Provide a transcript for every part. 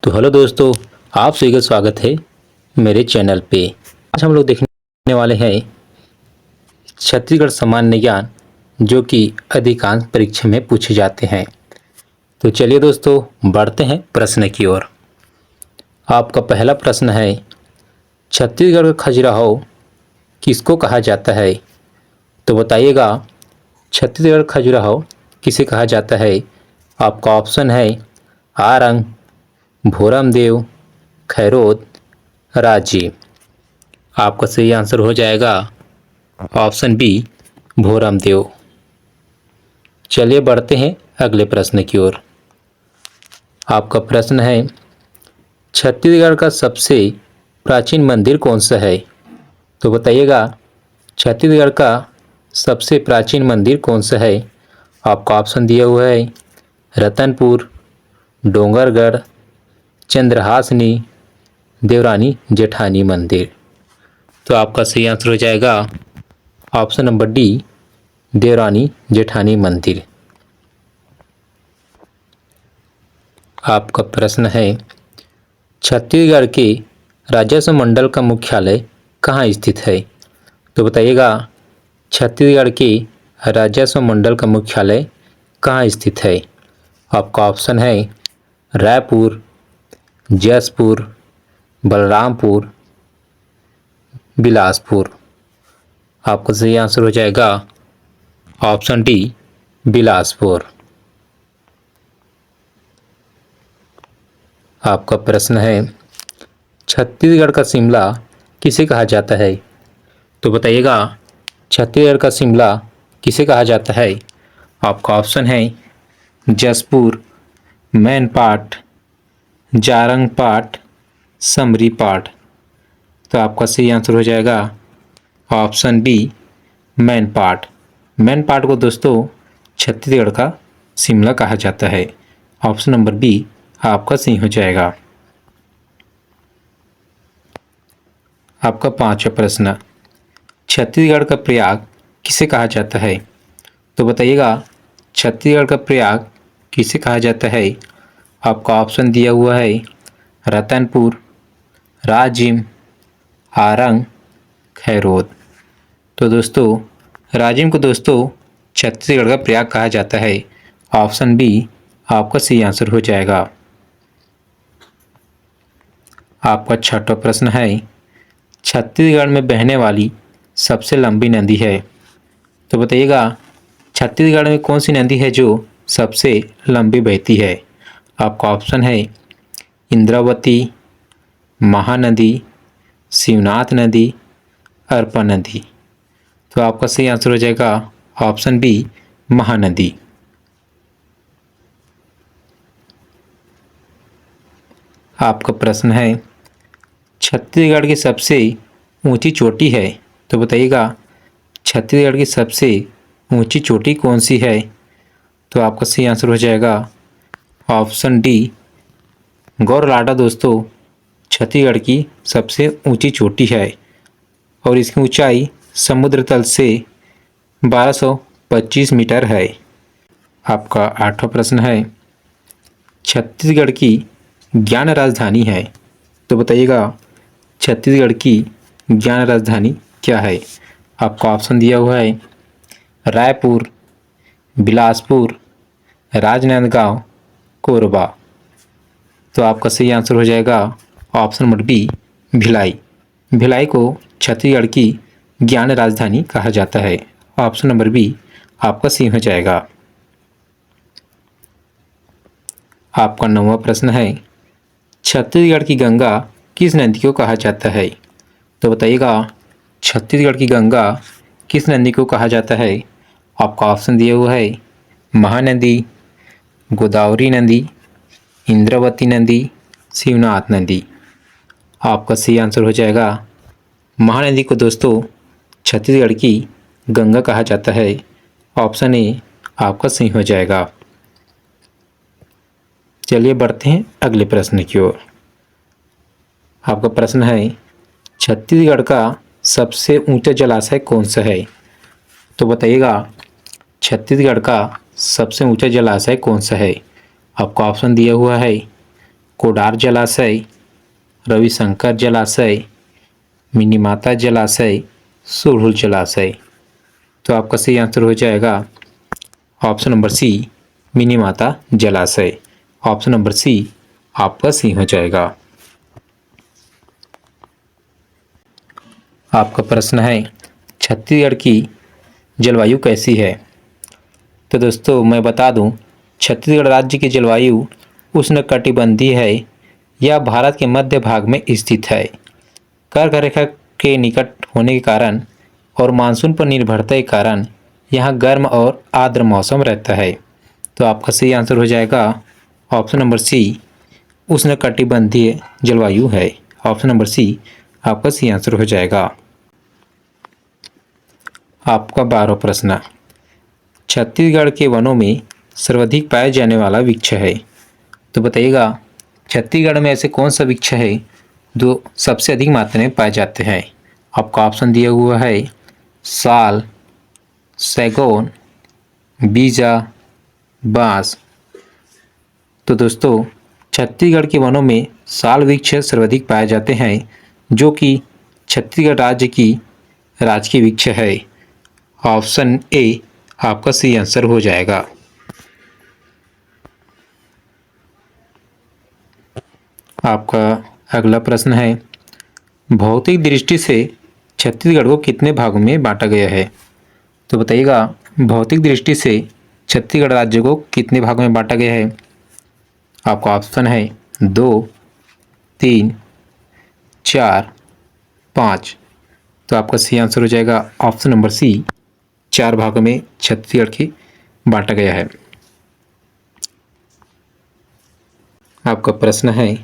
तो हेलो दोस्तों, आप सभी का स्वागत है मेरे चैनल पे। आज हम लोग देखने वाले हैं छत्तीसगढ़ सामान्य ज्ञान, जो कि अधिकांश परीक्षा में पूछे जाते हैं। तो चलिए दोस्तों, बढ़ते हैं प्रश्न की ओर। आपका पहला प्रश्न है, छत्तीसगढ़ का खजुराहो किसको कहा जाता है? तो बताइएगा, छत्तीसगढ़ खजुराहो किसे कहा जाता है? आपका ऑप्शन है आरंग, भोरमदेव, खैरोत, राजी। आपका सही आंसर हो जाएगा ऑप्शन बी, भोरमदेव। चलिए बढ़ते हैं अगले प्रश्न की ओर। आपका प्रश्न है, छत्तीसगढ़ का सबसे प्राचीन मंदिर कौन सा है? तो बताइएगा, छत्तीसगढ़ का सबसे प्राचीन मंदिर कौन सा है? आपका ऑप्शन दिया हुआ है रतनपुर, डोंगरगढ़, चंद्रहासनी, देवरानी जेठानी मंदिर। तो आपका सही आंसर हो जाएगा option number D, Devrani Jethani मंदिर। आपका प्रश्न है, छत्तीसगढ़ के राजस्व मंडल का मुख्यालय कहाँ स्थित है? तो बताइएगा, छत्तीसगढ़ के राजस्व मंडल का मुख्यालय कहाँ स्थित है? आपका ऑप्शन है रायपुर, जसपुर, बलरामपुर, बिलासपुर। आपका सही आंसर हो जाएगा ऑप्शन डी, बिलासपुर। आपका प्रश्न है, छत्तीसगढ़ का शिमला किसे कहा जाता है? तो बताइएगा, छत्तीसगढ़ का शिमला किसे कहा जाता है? आपका ऑप्शन है जसपुर, मैनपाट, जारंगपाट, समरीपाट। तो आपका सही आंसर हो जाएगा ऑप्शन बी, मैनपाट। मैनपाट को दोस्तों छत्तीसगढ़ का शिमला कहा जाता है। ऑप्शन नंबर बी आपका सही हो जाएगा। आपका पांचवा प्रश्न, छत्तीसगढ़ का प्रयाग किसे कहा जाता है? तो बताइएगा, छत्तीसगढ़ का प्रयाग किसे कहा जाता है? आपका ऑप्शन दिया हुआ है रतनपुर, राजिम, आरंग, खैरोत। तो दोस्तों राजिम को दोस्तों छत्तीसगढ़ का प्रयाग कहा जाता है। ऑप्शन बी आपका सही आंसर हो जाएगा। आपका छठवां प्रश्न है, छत्तीसगढ़ में बहने वाली सबसे लंबी नदी है? तो बताइएगा, छत्तीसगढ़ में कौन सी नदी है जो सबसे लंबी बहती है? आपका ऑप्शन है इंद्रावती, महानदी, शिवनाथ नदी, अरपा नदी। तो आपका सही आंसर हो जाएगा ऑप्शन बी, महानदी। आपका प्रश्न है, छत्तीसगढ़ की सबसे ऊंची चोटी है? तो बताइएगा, छत्तीसगढ़ की सबसे ऊंची चोटी कौन सी है? तो आपका सही आंसर हो जाएगा ऑप्शन डी, गौरलाडा। दोस्तों छत्तीसगढ़ की सबसे ऊंची चोटी है और इसकी ऊंचाई समुद्र तल से 1225 मीटर है। आपका आठवां प्रश्न है, छत्तीसगढ़ की ज्ञान राजधानी है? तो बताइएगा, छत्तीसगढ़ की ज्ञान राजधानी क्या है? आपका ऑप्शन दिया हुआ है रायपुर, बिलासपुर, राजनांदगांव, कोरबा। तो आपका सही आंसर हो जाएगा option number B, Bhilai. Bhilai को छत्तीसगढ़ की ज्ञान राजधानी कहा जाता है। ऑप्शन नंबर बी आपका सही हो जाएगा। आपका नौवां प्रश्न है, छत्तीसगढ़ की गंगा किस नदी को कहा जाता है? तो बताइएगा, छत्तीसगढ़ की गंगा किस नदी को कहा जाता है? आपका ऑप्शन दिया हुआ है महानदी, गोदावरी नदी, इंद्रावती नदी, शिवनाथ नदी। आपका सही आंसर हो जाएगा महानदी को दोस्तों छत्तीसगढ़ की गंगा कहा जाता है। ऑप्शन ए आपका सही हो जाएगा। चलिए बढ़ते हैं अगले प्रश्न की ओर। आपका प्रश्न है, छत्तीसगढ़ का सबसे ऊंचा जलाशय कौन सा है? तो बताइएगा, छत्तीसगढ़ का सबसे ऊंचा जलाशय कौन सा है? आपका ऑप्शन दिया हुआ है कोडार जलाशय, रविशंकर जलाशय, मिनीमाता जलाशय, सुरहुल जलाशय। तो आपका सही आंसर हो जाएगा ऑप्शन नंबर सी, मिनीमाता जलाशय। ऑप्शन नंबर सी आपका सही हो जाएगा। आपका प्रश्न है छत्तीसगढ़ की जलवायु कैसी है। तो दोस्तों मैं बता दूं, छत्तीसगढ़ राज्य की जलवायु उष्णकटिबंधीय है। यह भारत के मध्य भाग में स्थित है। कर्क रेखा के निकट होने के कारण और मानसून पर निर्भरता के कारण यहाँ गर्म और आर्द्र मौसम रहता है। तो आपका सही आंसर हो जाएगा ऑप्शन नंबर सी, उष्णकटिबंधीय जलवायु है। ऑप्शन नंबर सी आपका सही आंसर हो जाएगा। आपका 12वां प्रश्न, छत्तीसगढ़ के वनों में सर्वाधिक पाया जाने वाला वृक्ष है। तो बताइएगा छत्तीसगढ़ में ऐसे कौन सा वृक्ष है जो सबसे अधिक मात्रा में पाए जाते हैं। आपका ऑप्शन दिया हुआ है साल, सैगोन, बीजा, बांस। तो दोस्तों छत्तीसगढ़ के वनों में साल वृक्ष सर्वाधिक पाए जाते हैं, जो कि छत्तीसगढ़ राज्य की राजकीय वृक्ष है। ऑप्शन ए आपका सही आंसर हो जाएगा। आपका अगला प्रश्न है भौतिक दृष्टि से छत्तीसगढ़ को कितने भागों में बांटा गया है। तो बताइएगा भौतिक दृष्टि से छत्तीसगढ़ राज्य को कितने भागों में बांटा गया है। आपका ऑप्शन है 2, 3, 4, 5। तो आपका सही आंसर हो जाएगा ऑप्शन नंबर सी, 4 भागों में छत्तीसगढ़ की बांटा गया है। आपका प्रश्न है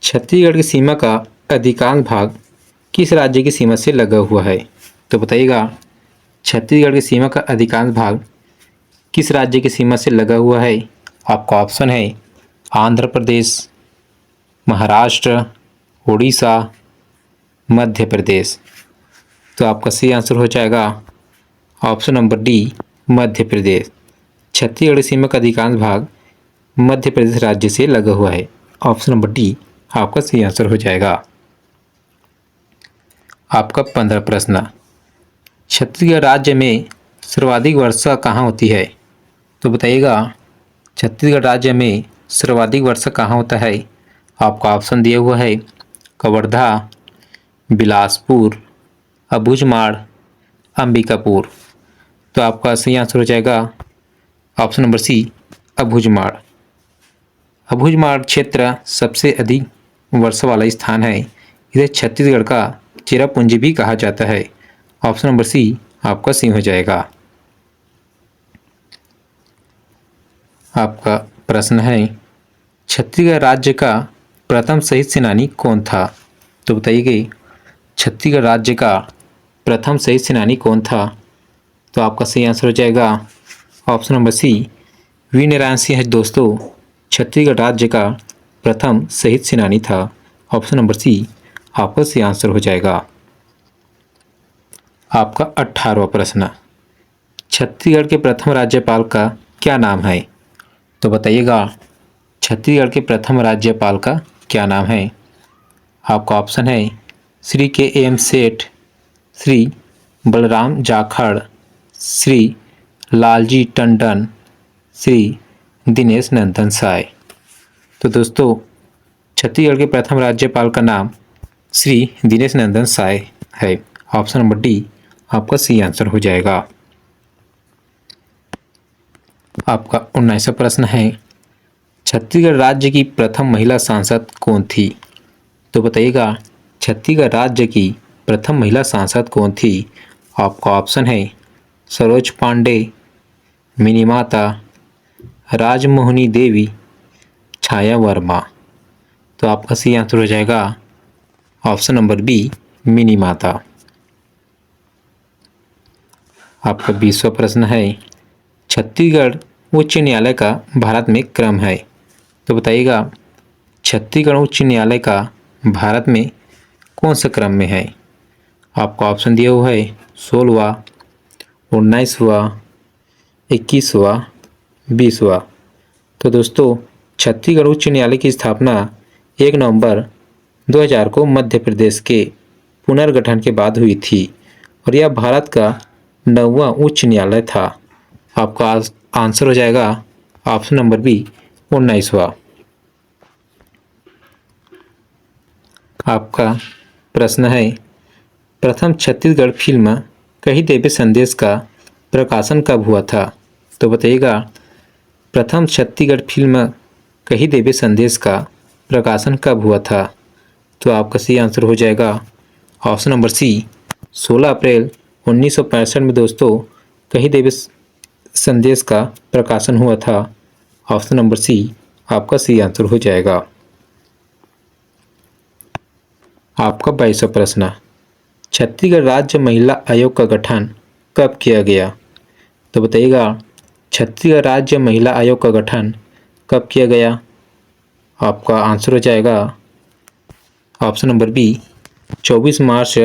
छत्तीसगढ़ की सीमा का अधिकांश भाग किस राज्य की सीमा से लगा हुआ है। तो बताइएगा छत्तीसगढ़ की सीमा का अधिकांश भाग किस राज्य की सीमा से लगा हुआ है। आपका ऑप्शन है आंध्र प्रदेश, महाराष्ट्र, उड़ीसा, मध्य प्रदेश। तो आपका सही आंसर हो जाएगा option number D, Madhya Pradesh. Chhattisgarh की सीमा का अधिकांश भाग मध्य प्रदेश राज्य से लगा हुआ है। ऑप्शन नंबर डी आपका सही आंसर हो जाएगा। आपका 15 प्रश्न, छत्तीसगढ़ राज्य में सर्वाधिक वर्षा कहाँ होती है। तो बताइएगा छत्तीसगढ़ राज्य में सर्वाधिक वर्षा कहाँ होता है। आपका ऑप्शन दिया हुआ है कवर्धा, बिलासपुर, अबूझमाड़, अंबिकापुर। तो आपका सही आंसर हो जाएगा option number C, Abujhmad. Abujhmad क्षेत्र सबसे अधिक वर्षा वाला स्थान है। इसे छत्तीसगढ़ का चेरापूंजी भी कहा जाता है। ऑप्शन नंबर सी आपका सही हो जाएगा। आपका प्रश्न है छत्तीसगढ़ राज्य का प्रथम शहीद सेनानी कौन था। तो बताइए छत्तीसगढ़ राज्य का प्रथम शहीद सेनानी कौन था। तो आपका सही आंसर हो जाएगा option number C, Veernarayan Singh दोस्तों छत्तीसगढ़ राज्य का प्रथम शहीद सेनानी था। ऑप्शन नंबर सी आपका सही आंसर हो जाएगा। आपका 18वां प्रश्न, छत्तीसगढ़ के प्रथम राज्यपाल का क्या नाम है। तो बताइएगा छत्तीसगढ़ के प्रथम राज्यपाल का क्या नाम है। आपका ऑप्शन है श्री के.एम. सेठ, श्री बलराम जाखड़, श्री लालजी टंडन, श्री दिनेश नंदन साय। तो दोस्तों छत्तीसगढ़ के प्रथम राज्यपाल का नाम श्री दिनेश नंदन साय है। ऑप्शन नंबर डी आपका सही आंसर हो जाएगा। आपका 19वां प्रश्न है छत्तीसगढ़ राज्य की प्रथम महिला सांसद कौन थी। तो बताइएगा छत्तीसगढ़ राज्य की प्रथम महिला सांसद कौन थी। आपका ऑप्शन है सरोज पांडे, मिनीमाता, राजमोहिनी देवी, छाया वर्मा। तो आपका सही आंसर हो जाएगा ऑप्शन नंबर बी, मिनीमाता। आपका 20वां प्रश्न है छत्तीसगढ़ उच्च न्यायालय का भारत में क्रम है। तो बताइएगा छत्तीसगढ़ उच्च न्यायालय का भारत में कौन सा क्रम में है। आपका ऑप्शन दिया हुआ है 16वां, 19वां, 21वां, 20वां। तो दोस्तों छत्तीसगढ़ उच्च न्यायालय की स्थापना 1 नवंबर 2000 को मध्य प्रदेश के पुनर्गठन के बाद हुई थी और यह भारत का 9वां उच्च न्यायालय था। आपका आंसर हो जाएगा ऑप्शन नंबर बी 19वां। आपका प्रश्न है, प्रथम छत्तीसगढ़ फिल्म कही देवे संदेश का प्रकाशन कब हुआ था? तो बताइएगा, प्रथम छत्तीसगढ़ फिल्म कही देवे संदेश का प्रकाशन कब हुआ था? तो आपका सही आंसर हो जाएगा ऑप्शन नंबर सी 16 अप्रैल 1965 में दोस्तों कही देवे संदेश का प्रकाशन हुआ था। ऑप्शन नंबर सी आपका सही आंसर हो जाएगा। आपका 22वां प्रश्न, छत्तीसगढ़ राज्य महिला आयोग का गठन कब किया गया? तो बताइएगा, छत्तीसगढ़ राज्य महिला आयोग का गठन कब किया गया? आपका आंसर हो जाएगा ऑप्शन नंबर बी 24 मार्च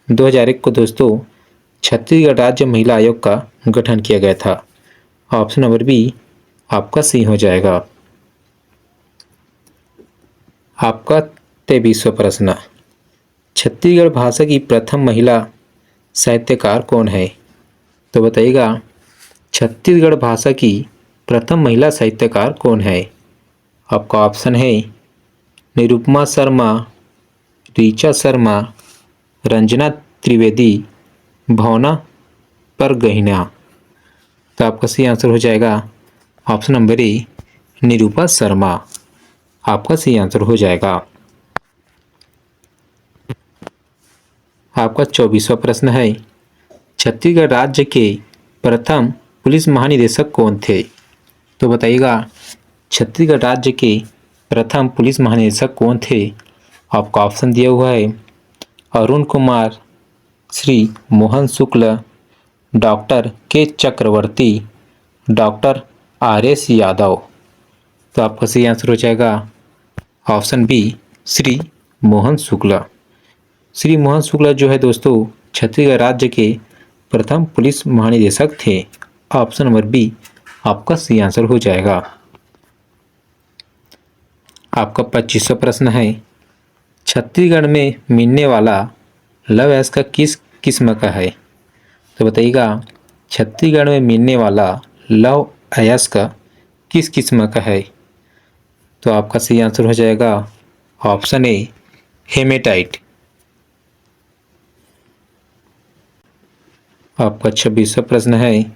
2001 को दोस्तों छत्तीसगढ़ राज्य महिला आयोग का गठन किया गया था। ऑप्शन नंबर बी आपका सही हो जाएगा। आपका 23वां प्रश्न, छत्तीसगढ़ भाषा की प्रथम महिला साहित्यकार कौन है? तो बताइएगा, छत्तीसगढ़ भाषा की प्रथम महिला साहित्यकार कौन है? आपका ऑप्शन है निरुपमा शर्मा, ऋचा शर्मा, रंजना त्रिवेदी, भावना परगहिना। तो आपका सही आंसर हो जाएगा option number A Nirupa Sharma. आपका सही आंसर हो जाएगा। आपका 24वां प्रश्न है, छत्तीसगढ़ राज्य के प्रथम पुलिस महानिदेशक कौन थे? तो बताइएगा, छत्तीसगढ़ राज्य के प्रथम पुलिस महानिदेशक कौन थे? आपका ऑप्शन दिया हुआ है अरुण कुमार, श्री मोहन शुक्ल, डॉक्टर के चक्रवर्ती, डॉक्टर RS यादव। तो आपका सही आंसर हो जाएगा ऑप्शन बी श्री मोहन शुक्ला। श्री मोहन शुक्ला जो है दोस्तों छत्तीसगढ़ राज्य के प्रथम पुलिस महानिदेशक थे। ऑप्शन नंबर बी आपका सही आंसर हो जाएगा। आपका 25वां प्रश्न है, छत्तीसगढ़ में मिलने वाला लव अयस्क किस किस्म का है? तो बताइएगा, छत्तीसगढ़ में मिलने वाला लव अयस्क किस किस्म का है? तो आपका सही आंसर हो जाएगा ऑप्शन ए हेमेटाइट। आपका 26वां प्रश्न है,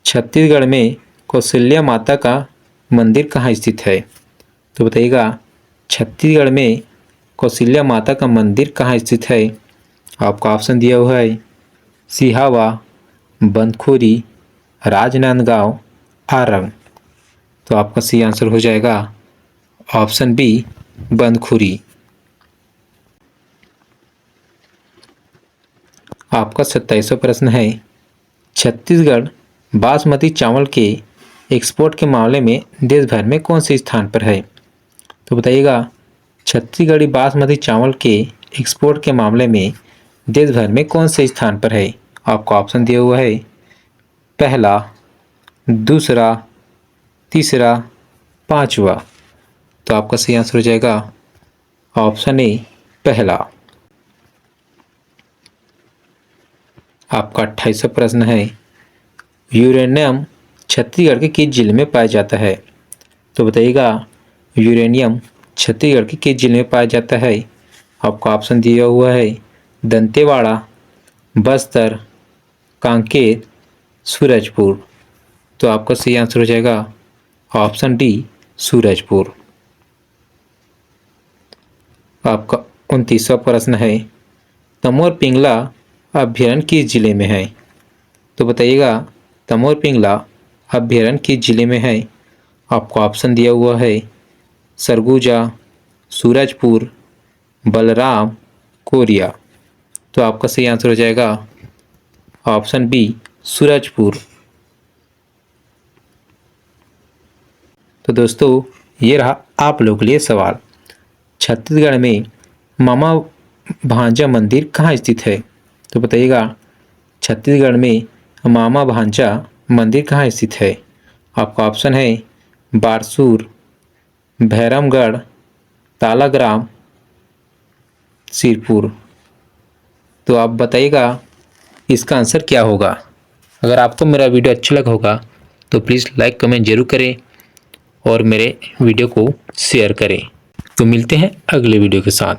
छत्तीसगढ़ में कौशल्या माता का मंदिर कहाँ स्थित है? तो बताइएगा, छत्तीसगढ़ में कौशल्या माता का मंदिर कहाँ स्थित है? आपका ऑप्शन दिया हुआ है सिहावा, बंदखुरी, राजनांदगांव, आरंग। तो आपका सही आंसर हो जाएगा ऑप्शन बी बंदखुरी। आपका 27वां प्रश्न है, छत्तीसगढ़ बासमती चावल के एक्सपोर्ट के मामले में देश भर में कौन से स्थान पर है? तो बताइएगा, छत्तीसगढ़ी बासमती चावल के एक्सपोर्ट के मामले में देश भर में कौन से स्थान पर है? आपको ऑप्शन दिया हुआ है पहला, दूसरा, तीसरा, पांचवा। तो आपका सही आंसर हो जाएगा ऑप्शन ए पहला। आपका 28वां प्रश्न है, यूरेनियम छत्तीसगढ़ के किस जिले में पाया जाता है? तो बताइएगा, यूरेनियम छत्तीसगढ़ के किस जिले में पाया जाता है? आपका ऑप्शन दिया हुआ है दंतेवाड़ा, बस्तर, कांकेर, सूरजपुर। तो आपका सही आंसर हो जाएगा ऑप्शन डी सूरजपुर। आपका 29वां प्रश्न है, तमोर पिंगला अभ्यारण्य किस जिले में है? तो बताइएगा, तमोर पिंगला अभ्यारण्य किस जिले में है? आपको ऑप्शन दिया हुआ है सरगुजा, सूरजपुर, बलराम, कोरिया। तो आपका सही आंसर हो जाएगा ऑप्शन बी सूरजपुर। तो दोस्तों ये रहा आप लोगों के लिए सवाल, छत्तीसगढ़ में मामा भांजा मंदिर कहाँ स्थित है? तो बताइएगा, छत्तीसगढ़ में मामा भांजा मंदिर कहाँ स्थित है? आपका ऑप्शन है बारसूर, भैरमगढ़, तालाग्राम, सिरपुर। तो आप बताइएगा इसका आंसर क्या होगा। अगर आपको मेरा वीडियो अच्छा लगा होगा तो प्लीज़ लाइक कमेंट जरूर करें और मेरे वीडियो को शेयर करें। तो मिलते हैं अगले वीडियो के साथ।